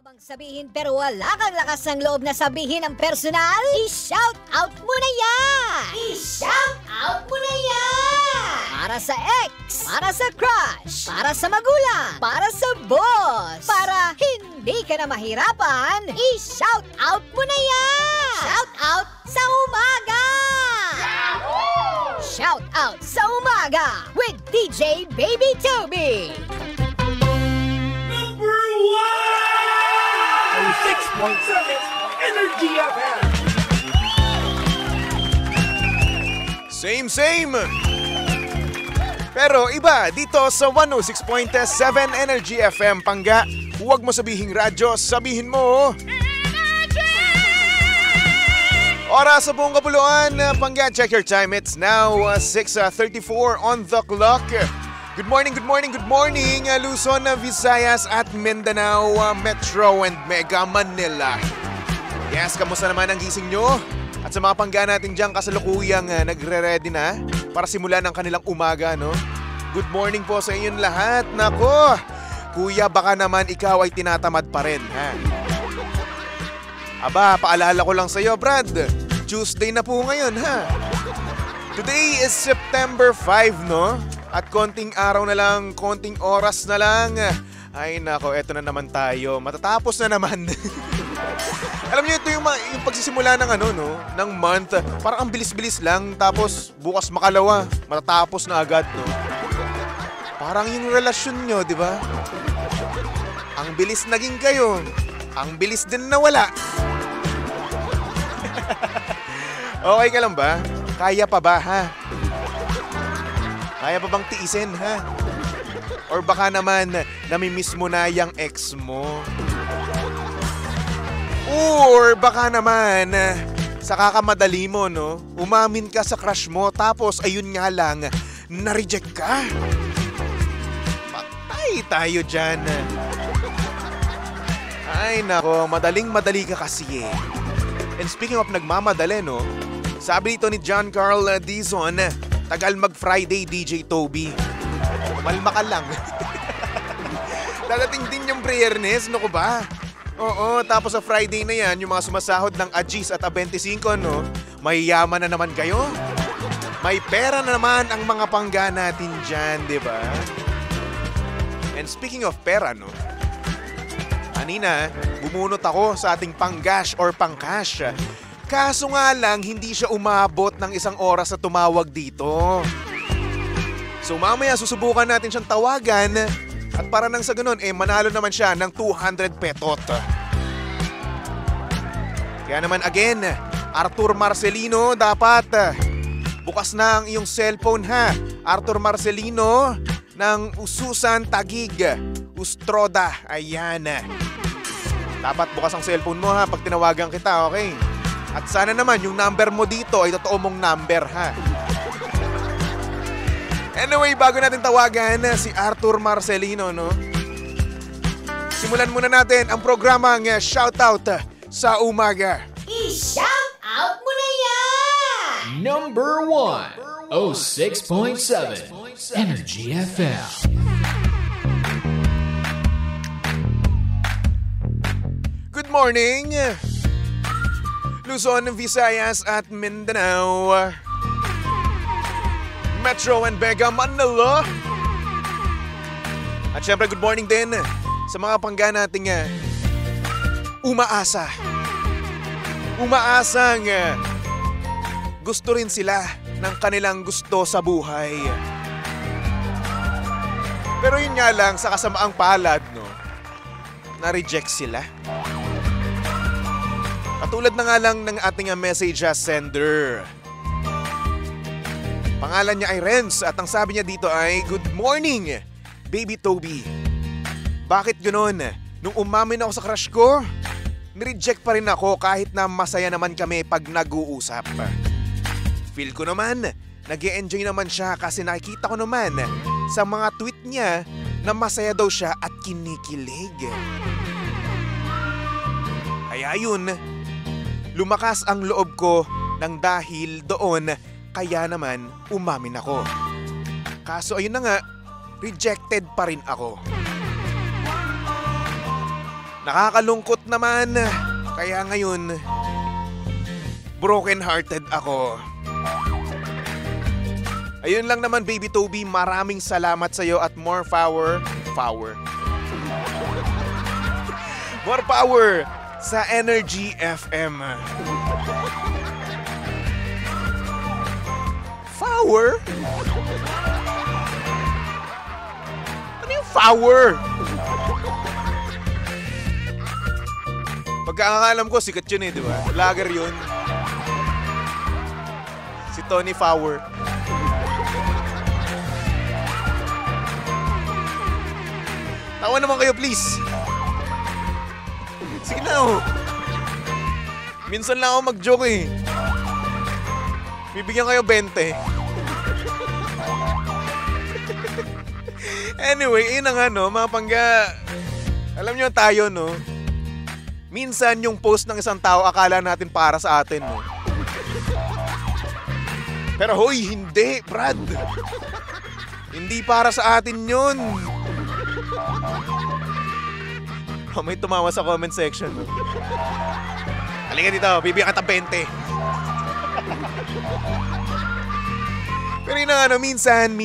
bang sabihin pero wala kang lakas ng loob na sabihin ang personal? I-shout out mo na yan! I-shout out mo na yan! Para sa ex, para sa crush, para sa magulang, para sa boss, para hindi ka na mahirapan, i-shout out mo na yan! Shout out sa umaga! Shout out sa umaga with DJ Baby Toby! 6.7 Energy FM. Same. Pero iba dito sa 106.7 Energy FM. Pangga, huwag mo sabihing radyo, sabihin mo oras sa buong kapuluan. Pangga, check your time. It's now 6:34 on the clock. Good morning, Luzon, Visayas at Mindanao, Metro and Mega Manila. Yes, kamusta naman ang gising nyo? At sa mga pangga natin dyan kasalukuyang nagre-ready na para simulan ang kanilang umaga, no? Good morning po sa inyong lahat. Nako, kuya, baka naman ikaw ay tinatamad pa rin, ha? Aba, paalala ko lang sa'yo, Brad. Tuesday na po ngayon, ha? Today is September 5, no? At konting araw na lang, konting oras na lang. Ay nako, eto na naman tayo. Matatapos na naman. Alam niyo, ito yung pagsisimula ng ng month. Parang ang bilis-bilis lang. Tapos bukas makalawa, matatapos na agad, no? Parang yung relasyon nyo, di ba? Ang bilis naging kayo. Ang bilis din nawala. Okay ka lang ba? Kaya pa ba, ha? Kaya pa bang tiisin, ha? Or baka naman namimiss mo na yung ex mo? Or baka naman sa kakamadali mo, no? Umamin ka sa crush mo tapos ayun nga lang, na-reject ka. Patay tayo dyan. Ay nako, madaling-madali ka kasi eh. And speaking of nagmamadali, no? Sabi ito ni John Carl Dizon, tagal mag-Friday, DJ Toby. Malma ka lang. Dadating din yung prayerness, no ko ba? Oo, tapos sa Friday na yan, yung mga sumasahod ng Agis at A25, no? May yaman na naman kayo. May pera na naman ang mga pangga natin dyan, di ba? And speaking of pera, no? Kanina, bumunot ako sa ating panggash or pangcash. Kaso nga lang, hindi siya umabot ng isang oras sa tumawag dito. So mamaya susubukan natin siyang tawagan at para nang sa ganun, manalo naman siya ng 200 petot. Kaya naman again, Arthur Marcelino, dapat bukas na ang iyong cellphone, ha. Arthur Marcelino ng Ususan Tagig, Ustroda, ayan. Dapat bukas ang cellphone mo, ha, pag tinawagan kita, okay? At sana naman yung number mo dito ay totoo mong number, ha? Anyway, bago natin tawagan si Arthur Marcelino, no? Simulan muna natin ang programang Shoutout sa Umaga. I-shout out mo na yan! Number 1, 06.7 Energy FM. Good morning, Luzon, Visayas at Mindanao, Metro and Mega Manila. At syempre good morning din sa mga pangga nating umaasa. Umaasang gusto rin sila ng kanilang gusto sa buhay. Pero yun nga lang, sa kasamaang palad, no, na-reject sila. Katulad na nga lang ng ating message sender. Pangalan niya ay Renz at ang sabi niya dito ay, "Good morning, Baby Toby. Bakit ganoon? Nung umamin ako sa crush ko, nireject pa rin ako kahit na masaya naman kami pag nag-uusap. Feel ko naman, nag-e-enjoy naman siya kasi nakikita ko naman sa mga tweet niya na masaya daw siya at kinikilig. Kaya yun, lumakas ang loob ko nang dahil doon, kaya naman umamin ako. Kaso ayun na nga, rejected pa rin ako. Nakakalungkot naman. Kaya ngayon, broken-hearted ako. Ayun lang naman, Baby Toby. Maraming salamat sa'yo at more power. More power sa Energy FM. Power? Ano yung power? Pagkakaalam ko, sikat yun di ba? Lager yun. Si Tony Power. Tawa naman kayo, please. Sige na, Minsan lang ako mag-joke eh. Bibigyan kayo 20. Anyway, yun na nga, mga pangga. Alam nyo tayo, minsan yung post ng isang tao akala natin para sa atin, Pero hoy, hindi, Brad. Hindi para sa atin yun. May tumawa sa comment section. Halika dito, bibigyan kita 20. Pero yun na minsan,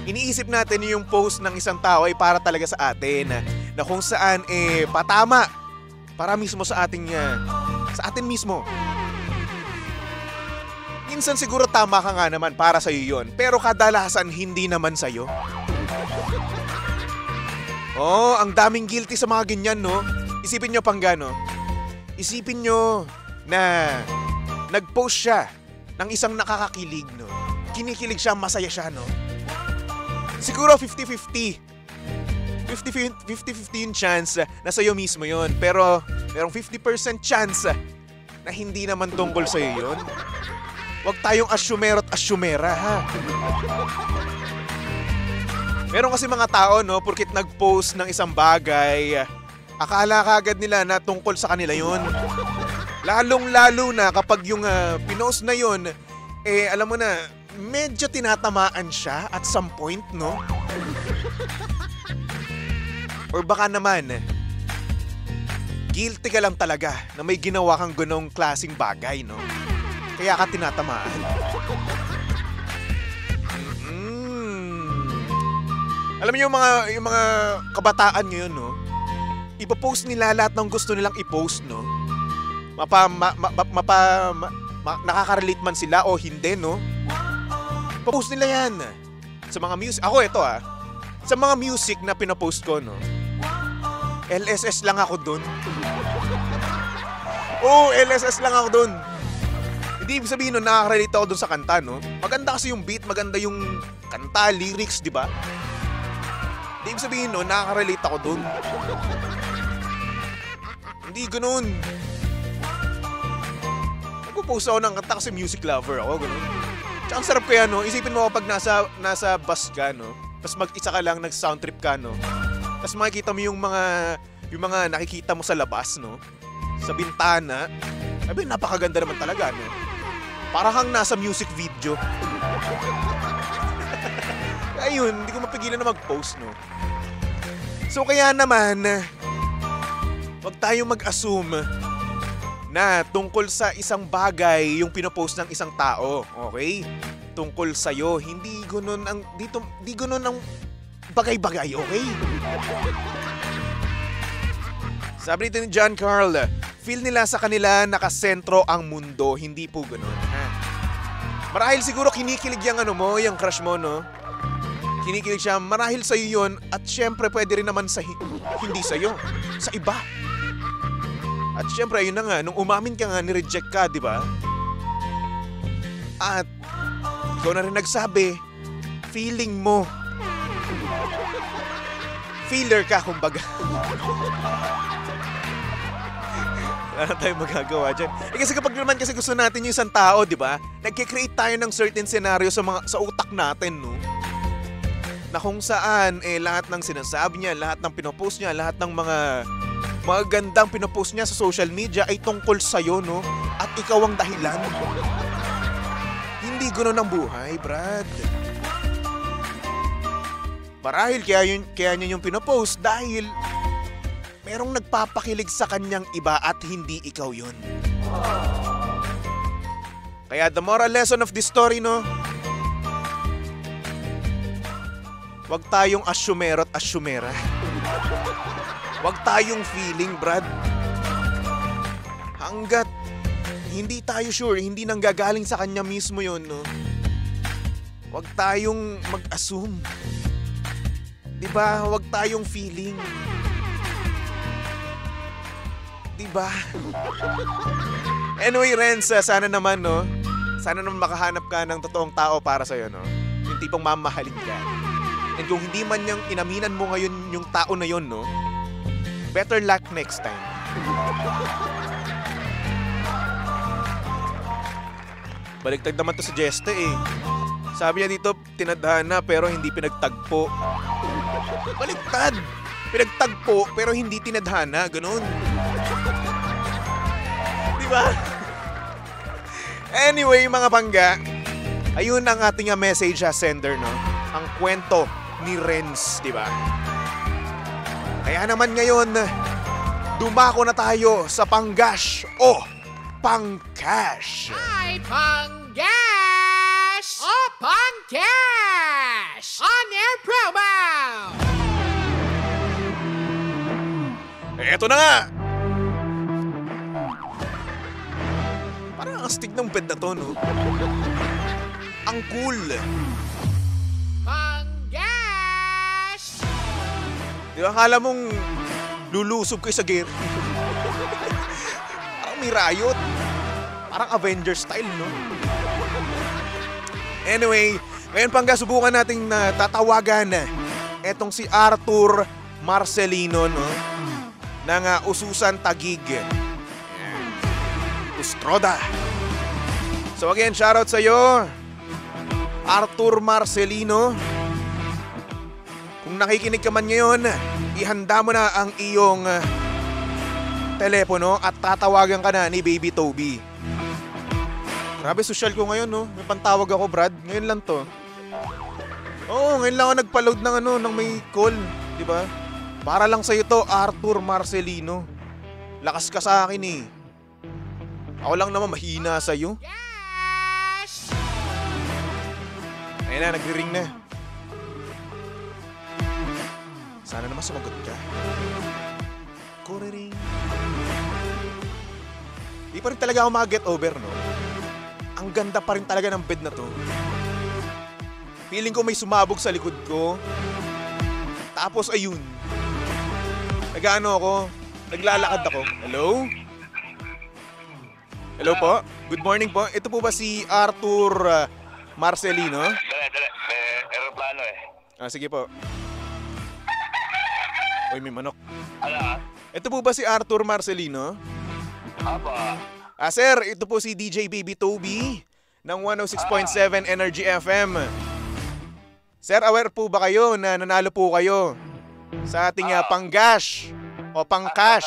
iniisip natin yung post ng isang tao ay para talaga sa atin. Na kung saan patama. Para mismo sa ating, sa atin mismo. Minsan siguro tama ka nga naman, para sa'yo yun. Pero kadalasan hindi naman sa'yo. Ang daming guilty sa mga ganyan, Isipin nyo Isipin nyo na nag-post siya ng isang nakakakilig, Kinikilig siya, masaya siya, Siguro 50-50. 50-50 yung chance na sa'yo mismo yun. Pero merong 50% chance na hindi naman tungkol sa'yo yun. Huwag tayong asyumero at asyumera, ha? Meron kasi mga tao, porkit nag-post ng isang bagay, akala kagad nila na tungkol sa kanila yun. Lalong-lalo na kapag yung pinost na yun, alam mo na, medyo tinatamaan siya at some point, Or baka naman, guilty ka lang talaga na may ginawa kang ganong klaseng bagay, Kaya ka tinatamaan. Alam niyo yung mga kabataan ngayon, ipopost nila lahat ng gusto nilang i-post, nakaka-relate man sila o hindi, Post nila yan. Sa mga music, ako ito sa mga music na pinapost ko, LSS lang ako dun. LSS lang ako dun. Hindi ibig sabihin nakaka-relate ako dun sa kanta, Maganda kasi yung beat, maganda yung kanta, lyrics, di ba? Hindi ibig sabihin nakaka-relate ako dun. Hindi ganun. Nagpo-post ako ng kanta kasi music lover ako, ganun. Tsaka ang sarap kaya, isipin mo kapag nasa bus ka, tapos mag-isa ka lang, nag-sound trip ka, tapos makikita mo yung mga nakikita mo sa labas, sa bintana. Sabi, napakaganda naman talaga, Para kang nasa music video. Ayun, hindi ko mapigilan na mag-post, So kaya naman, wag tayong mag-assume na tungkol sa isang bagay yung pinopost ng isang tao, okay? Tungkol sa'yo, hindi ganun ang bagay-bagay, okay? Sabi nito ni John Carl, feel nila sa kanila nakasentro ang mundo, hindi po ganun, ha? Marahil siguro kinikilig yung crush mo, Kinikilig siya, marahil sa'yo yun, at syempre pwede rin naman hindi sa'yo, sa iba. At syempre, ayun na nga, nung umamin ka nga, nireject ka, di ba? At ikaw na rin nagsabi, feeling mo. Feeler ka, kumbaga. Wala na tayong magagawa dyan. Kasi kapag naman kasi gusto natin yung isang tao, di ba? Nagkikreate tayo ng certain scenario sa utak natin, Na kung saan, lahat ng sinasabi niya, lahat ng pinopost niya, lahat ng mga gandang pinopost niya sa social media ay tungkol sa'yo, At ikaw ang dahilan. Hindi ganoon ang buhay, Brad. Marahil kaya niya yung pinopost dahil merong nagpapakilig sa kanyang iba at hindi ikaw yun. Kaya the moral lesson of this story, no? Huwag tayong asyumero at asyumera. Huwag tayong feeling, Brad. Hanggat hindi tayo sure, hindi nanggagaling sa kanya mismo yun, no? Huwag tayong mag-assume. Diba? Huwag tayong feeling. Diba? Anyway, Renz, sana naman, no? Sana naman makahanap ka ng totoong tao para sa'yo, no? Yung tipong mamahalin ka. And kung hindi man yung inaminan mo ngayon yung tao na yun, no? Better luck next time. Baliktad naman to sa Jeste eh. Sabi niya dito, tinadhana pero hindi pinagtagpo. Baliktad! Pinagtagpo pero hindi tinadhana, ganun. Diba? Anyway, mga pangga, ayun ang ating message sender, no? Ang kwento ni Renz, diba? Kaya naman ngayon, dumako na tayo sa panggash o pangcash. Hi, Panggash! O Pangcash! On-air promo! Eto na nga! Parang ang astig ng bed na to, no? Ang cool! Panggash! Di ba akala mong lulusob kayo sa gear? Parang may riot. Parang Avengers style, no? Anyway, ngayon pangga subukan nating tatawagan etong si Arthur Marcelino, no? Ng Ususan Taguig. Ustroda. So again, shoutout sa'yo, Arthur Marcelino. Kung nakikinig ka man ngayon, ihanda mo na ang iyong telepono at tatawagan ka na ni Baby Toby. Grabe, social ko ngayon, no? May pantawag ako, Brad. Ngayon lang to. Oo, ngayon lang ako nagpa-load ng may call. Diba? Para lang sa'yo to, Arthur Marcelino. Lakas ka sa akin eh. Ako lang naman mahina sa'yo. Ayun na, nagre-ring na. Sana naman sumagot ka. Kore-ring. Di pa rin talaga ako mag-get over, no? Ang ganda pa rin talaga ng bed na to. Feeling ko may sumabog sa likod ko. Tapos ayun. Nag-ano ako? Naglalakad ako. Hello? Hello po? Good morning po. Ito po ba si Arthur Marcelino? Dali. Aeroplano eh. Sige po. Uy, may manok. Ano? Ito po ba si Arthur Marcelino? Apa? Sir, ito po si DJ Baby Toby ng 106.7 Energy FM. Sir, aware po ba kayo na nanalo po kayo sa ating panggash o pangcash?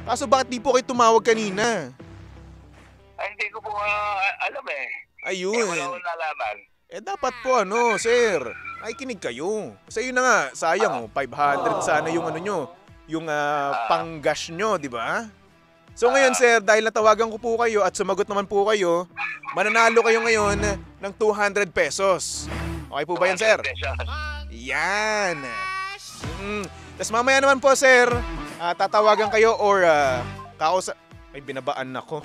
Kaso bakit di po kayo tumawag kanina? Ay, hindi ko po alam eh. Ayun. Wala akong nalaman. Dapat po sir. Ay, kinig kayo. Sa yun na nga, sayang 500 sana yung nyo, yung panggash nyo, di ba? So ngayon sir, dahil natawagan ko po kayo at sumagot naman po kayo, mananalo kayo ngayon ng 200 pesos. Okay po ba yan, sir? Yan. Tapos mamaya naman po, sir, tatawagan kayo or ay, binabaan ako.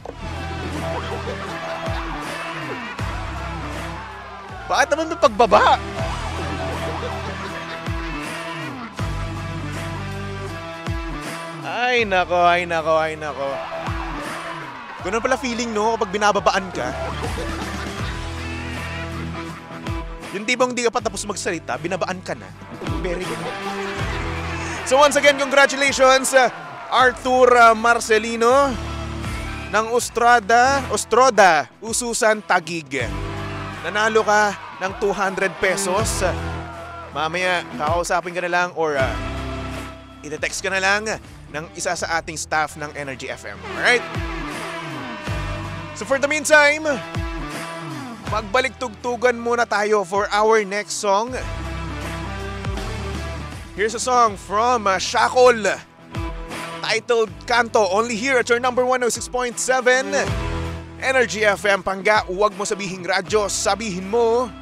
Bakit naman may pagbaba? Ay nako. Ganun pala feeling, no, kapag binababaan ka. Yung tibang di ka pa tapos magsalita, binabaan ka na. Very good. So once again, congratulations, Arthur Marcelino ng Ostroda, Ususan Taguig. Nanalo ka ng 200 pesos. Mamaya, kakausapin ka na lang or ite-text ka na lang ng isa sa ating staff ng Energy FM. Alright? So for the meantime, magbalik tugtugan muna tayo for our next song. Here's a song from Shakol. Titled Kanto, only here at your number 106.7 Energy FM. Pangga, huwag mo sabihing radyo, sabihin mo